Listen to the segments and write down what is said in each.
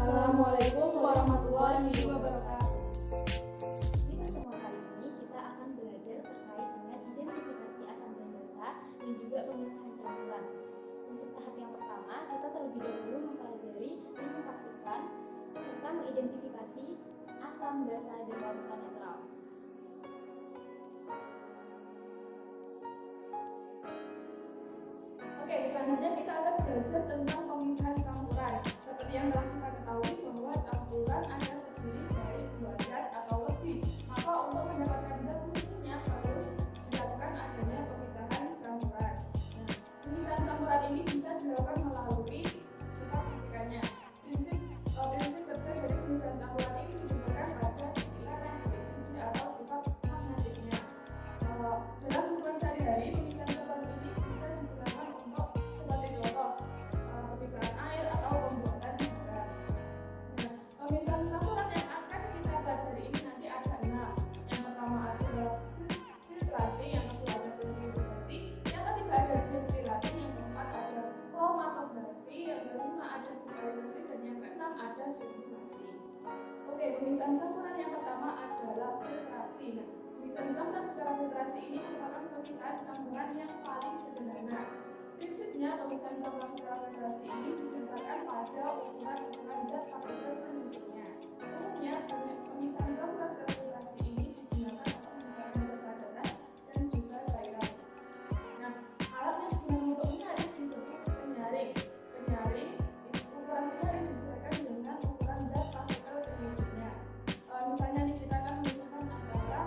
Assalamualaikum warahmatullahi wabarakatuh. Di pertemuan kali ini kita akan belajar terkait dengan identifikasi asam dan basa dan juga pemisahan campuran. Untuk tahap yang pertama, kita terlebih dahulu mempelajari dan mempraktikkan serta mengidentifikasi asam, basa, dan larutan netral. Oke, selanjutnya kita akan belajar tentang pemisahan campuran. Seperti yang telah kita ketahui bahwa campuran adalah terdiri dari dua zat atau lebih. Maka untuk mendapatkan zat mutunya perlu dilakukan adanya pemisahan campuran. Nah, pemisahan campuran ini bisa dilakukan melalui sifat fisikanya. Prinsip kerja dari pemisahan campuran ini didasarkan pada titik larang, titik uji atau sifat magnetiknya. Dalam kehidupan sehari-hari, pemisahan campuran ini bisa digunakan untuk sebagai contoh pemisahan air atau pembuatan garam. Nah, pemisahan campuran yang akan kita pelajari ini nanti ada 6. Yang pertama ada filtrasi, yang kedua ada sentrifugasi, yang ketiga ada destilasi, yang keempat ada kromatografi, yang kelima ada kristalisasi, dan yang keenam ada sublimasi. Oke, pemisahan campuran yang pertama adalah filtrasi. Nah, pemisahan campuran secara filtrasi ini merupakan pemisahan campuran yang paling sederhana. Prinsipnya, pemisahan campuran secara filtrasi ini didasarkan pada ukuran zat partikel penyusunnya. Umumnya, pemisahan campuran secara filtrasi ini digunakan untuk memisahkan zat padat dan juga cairan. Nah, alat yang digunakan untuk menyaring disebut penyaring. Ukuran penyaring disesuaikan dengan ukuran zat partikel penyusunnya. Misalnya nih, kita akan memisahkan antara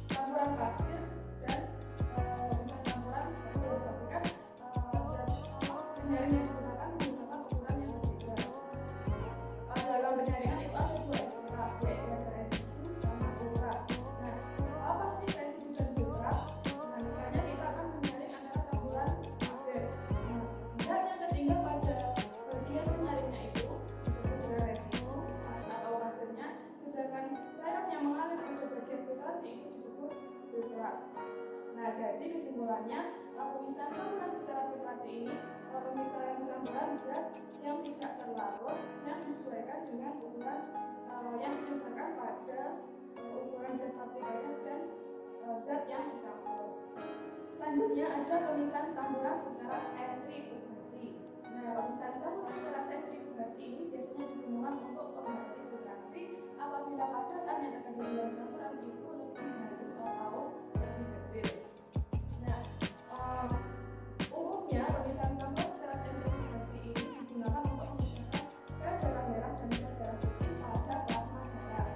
campuran pasir dan misalnya campuran pastikan zat penyaring yang digunakan menggunakan ukuran yang berbeda. Dalam penyaringan itu ada dua istilah, yaitu ada residu sama filtrat. Nah, apa sih residu dan filtrat? Nah, misalnya kita akan menyaring antara campuran pasir. Nah, zat yang tertinggal pada bagian penyaringnya itu disebut dengan residu atau pasirnya, sedangkan cairan yang mengalir pada bagian filtrasi itu disebut filtrat. Nah, jadi kesimpulannya, pemisahan campuran secara filtrasi ini pemisahan campuran zat yang tidak terlarut yang disesuaikan dengan ukuran yang didasarkan pada ukuran zat partikelnya dan zat yang dicampur. Selanjutnya ada pemisahan campuran secara sentrifugasi. Nah, pemisahan campuran secara sentrifugasi ini biasanya digunakan untuk pengganti filtrasi apabila padatan yang terkandung dalam campuran itu lebih halus atau lebih kecil. Nah, umumnya pemisahan campuran secara sentrifugasi ini digunakan untuk memisahkan sel darah merah dan sel darah putih pada plasma darah.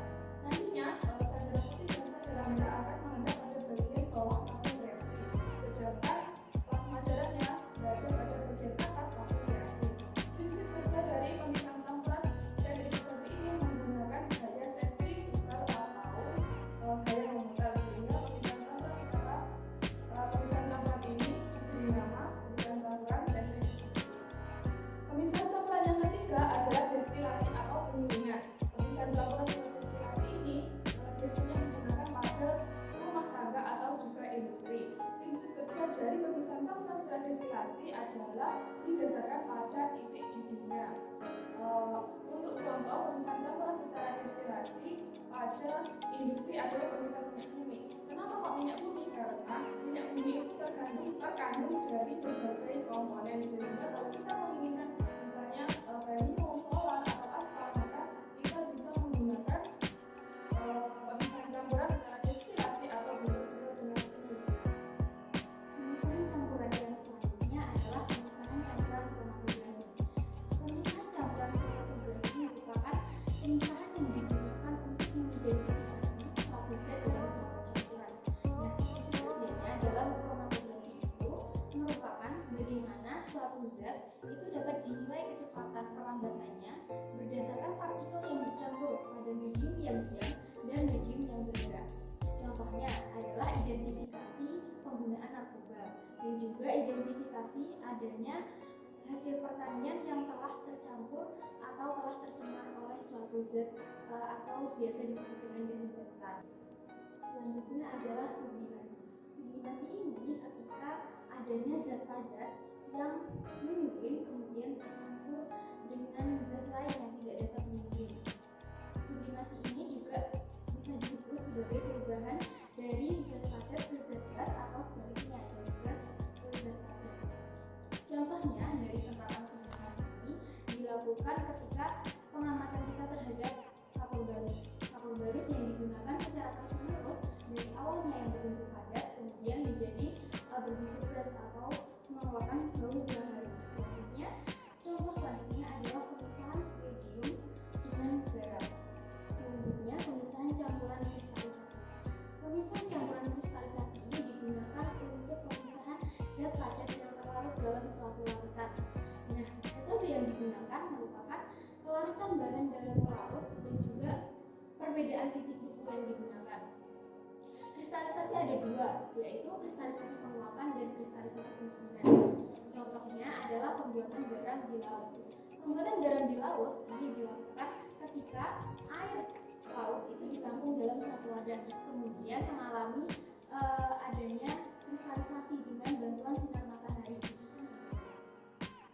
Nantinya sel darah putih dan sel darah merah akan mengendap pada bagian bawah paru reaksi, sedangkan plasma darahnya berada pada bagian atas paru reaksi. Prinsip kerja dari pemisahan campuran sentrifugasi ini menggunakan gaya sentrifugal atau gaya memutar, sehingga pemisahan campuran ini diberi nama pemisahan campuran sentrifugasi. Pemisahan campuran yang ketiga adalah destilasi atau penggilingan. Pemisahan campuran seperti destilasi ini biasanya digunakan pada rumah tangga atau juga industri. Prinsip kerja dari pemisahan campuran secara destilasi adalah didasarkan pada titik didihnya. Untuk contoh pemisahan campuran secara destilasi pada industri adalah pemisahan minyak bumi. Kenapa kok minyak bumi? Karena minyak bumi itu terkandung dari berbagai komponen, sehingga kalau kita menginginkan misalnya premium, solar atau aspal, maka kita bisa menggunakan pemisahan campuran secara destilasi atau disebut dengan penggilingan. Pemisahan campuran yang selanjutnya adalah pemisahan campuran kromatografi. Pemisahan campuran kromatografi merupakan pemisahan yang digunakan untuk mengidentifikasi suatu zat dalam suatu campuran. Nah, prinsip kerjanya dalam kromatografi itu merupakan bagaimana suatu zat itu dapat dinilai kecepatan perlambatannya berdasarkan partikel yang dicampur pada medium yang diam dan medium yang bergerak. Contohnya adalah identifikasi penggunaan narkoba dan juga identifikasi adanya hasil pertanian yang telah tercampur atau telah tercemar oleh suatu zat atau biasa disebut dengan desinfektan. Selanjutnya adalah sublimasi. Sublimasi ini ketika adanya zat padat yang memimpin kemudian tercampur dengan zat lain yang tidak dapat memimpin. Sublimasi ini juga bisa disebut sebagai perubahan dari zat padat ke zat gas atau sebaliknya dari gas ke zat padat. Contohnya dari penerapan sublimasi ini dilakukan ketika pengamatan kita terhadap kapur barus yang digunakan secara terus-menerus dari awalnya yang berbentuk padat kemudian menjadi berbentuk gas atau mengeluarkan bau bahaya. Contoh selanjutnya adalah pemisahan iodium dengan garam. Selanjutnya pemisahan campuran kristalisasi. Pemisahan campuran kristalisasi ini digunakan untuk pemisahan zat padat yang terlarut dalam suatu larutan. Nah, metode yang digunakan merupakan pelarutan bahan dalam pelarut dan juga perbedaan titik buku yang digunakan. Kristalisasi ada dua, yaitu kristalisasi penguapan dan kristalisasi pendinginan. Contohnya adalah pembuatan garam di laut. Pembuatan garam di laut ini dilakukan ketika air laut itu ditampung dalam suatu wadah, kemudian mengalami adanya kristalisasi dengan bantuan sinar matahari.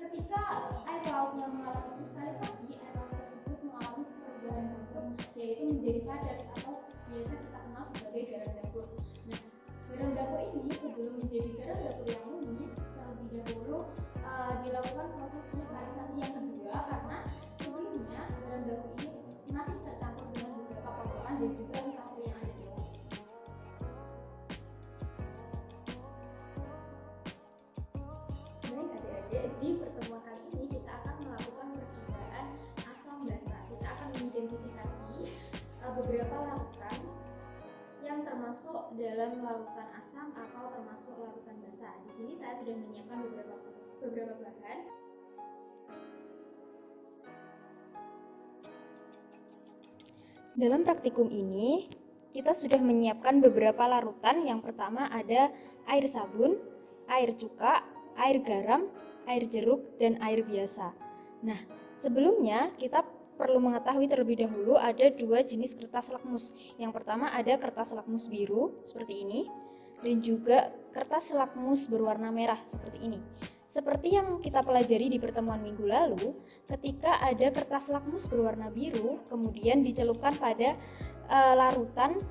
Ketika air lautnya mengalami kristalisasi, air laut tersebut mengalami perubahan bentuk, yaitu menjadi padat atau biasa kita kenal sebagai garam dapur. Nah, garam dapur ini sebelum menjadi garam dapur yang murni, terlebih dahulu dilakukan proses kristalisasi yang kedua karena sebelumnya garam dapur ini masih tercampur dengan beberapa kotoran dan juga pasir yang ada di laut. Baik adik-adik, di pertemuan kali ini kita akan melakukan percobaan asam basa. Kita akan mengidentifikasi beberapa larutan yang termasuk dalam larutan asam atau termasuk larutan basa. Di sini saya sudah menyiapkan beberapa bahan. Dalam praktikum ini, kita sudah menyiapkan beberapa larutan. Yang pertama ada air sabun, air cuka, air garam, air jeruk, dan air biasa. Nah, sebelumnya kita perlu mengetahui terlebih dahulu ada dua jenis kertas lakmus. Yang pertama ada kertas lakmus biru seperti ini, dan juga kertas lakmus berwarna merah seperti ini. Seperti yang kita pelajari di pertemuan minggu lalu, ketika ada kertas lakmus berwarna biru, kemudian dicelupkan pada larutan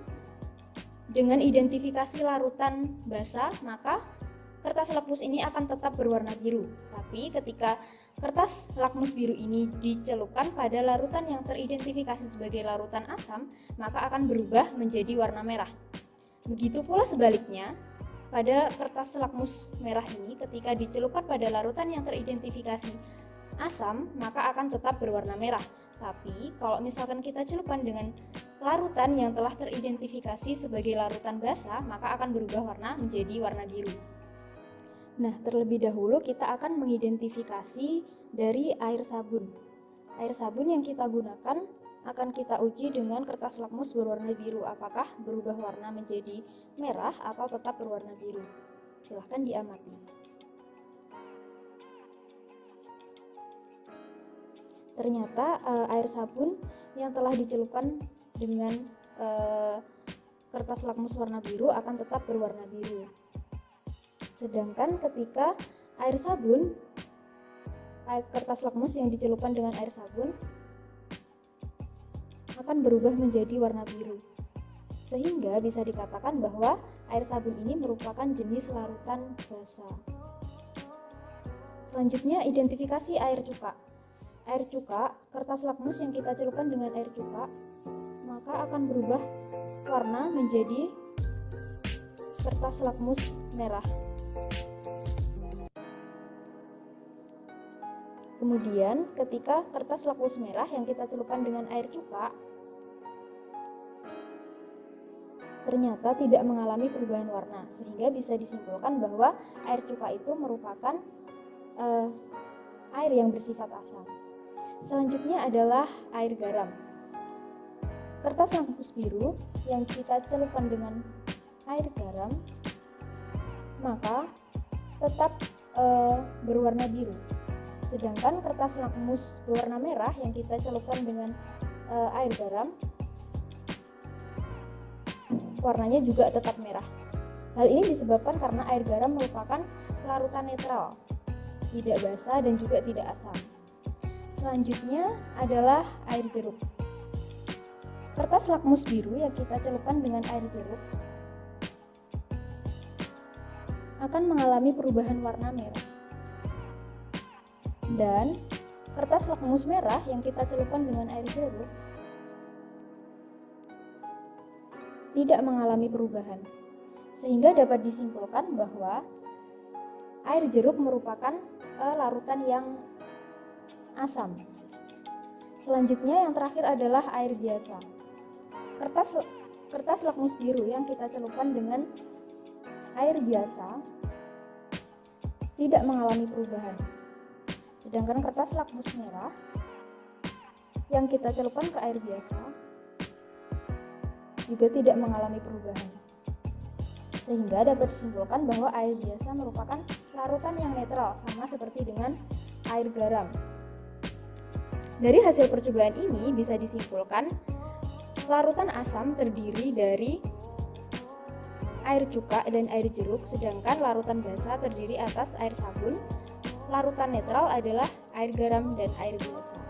dengan identifikasi larutan basa, maka kertas lakmus ini akan tetap berwarna biru. Tapi ketika kertas lakmus biru ini dicelupkan pada larutan yang teridentifikasi sebagai larutan asam, maka akan berubah menjadi warna merah. Begitu pula sebaliknya, pada kertas lakmus merah ini ketika dicelupkan pada larutan yang teridentifikasi asam, maka akan tetap berwarna merah. Tapi kalau misalkan kita celupkan dengan larutan yang telah teridentifikasi sebagai larutan basa, maka akan berubah warna menjadi warna biru. Nah, terlebih dahulu kita akan mengidentifikasi dari air sabun. Air sabun yang kita gunakan akan kita uji dengan kertas lakmus berwarna biru. Apakah berubah warna menjadi merah atau tetap berwarna biru? Silahkan diamati. Ternyata air sabun yang telah dicelupkan dengan kertas lakmus warna biru akan tetap berwarna biru. Sedangkan ketika air sabun, kertas lakmus yang dicelupkan dengan air sabun akan berubah menjadi warna biru. Sehingga bisa dikatakan bahwa air sabun ini merupakan jenis larutan basa. Selanjutnya identifikasi air cuka. Air cuka, kertas lakmus yang kita celupkan dengan air cuka, maka akan berubah warna menjadi kertas lakmus merah. Kemudian ketika kertas lakmus merah yang kita celupkan dengan air cuka ternyata tidak mengalami perubahan warna, sehingga bisa disimpulkan bahwa air cuka itu merupakan air yang bersifat asam. Selanjutnya adalah air garam. Kertas lakmus biru yang kita celupkan dengan air garam maka tetap berwarna biru. Sedangkan kertas lakmus berwarna merah yang kita celupkan dengan air garam, warnanya juga tetap merah. Hal ini disebabkan karena air garam merupakan larutan netral. tidak basa dan juga tidak asam. Selanjutnya adalah air jeruk. Kertas lakmus biru yang kita celupkan dengan air jeruk akan mengalami perubahan warna merah. Dan kertas lakmus merah yang kita celupkan dengan air jeruk tidak mengalami perubahan. Sehingga dapat disimpulkan bahwa air jeruk merupakan larutan yang asam. Selanjutnya yang terakhir adalah air biasa. Kertas lakmus biru yang kita celupkan dengan air biasa tidak mengalami perubahan. Sedangkan kertas lakmus merah yang kita celupkan ke air biasa juga tidak mengalami perubahan. Sehingga dapat disimpulkan bahwa air biasa merupakan larutan yang netral, sama seperti dengan air garam. Dari hasil percobaan ini bisa disimpulkan larutan asam terdiri dari air cuka dan air jeruk, sedangkan larutan basa terdiri atas air sabun. Larutan netral adalah air garam dan air biasa.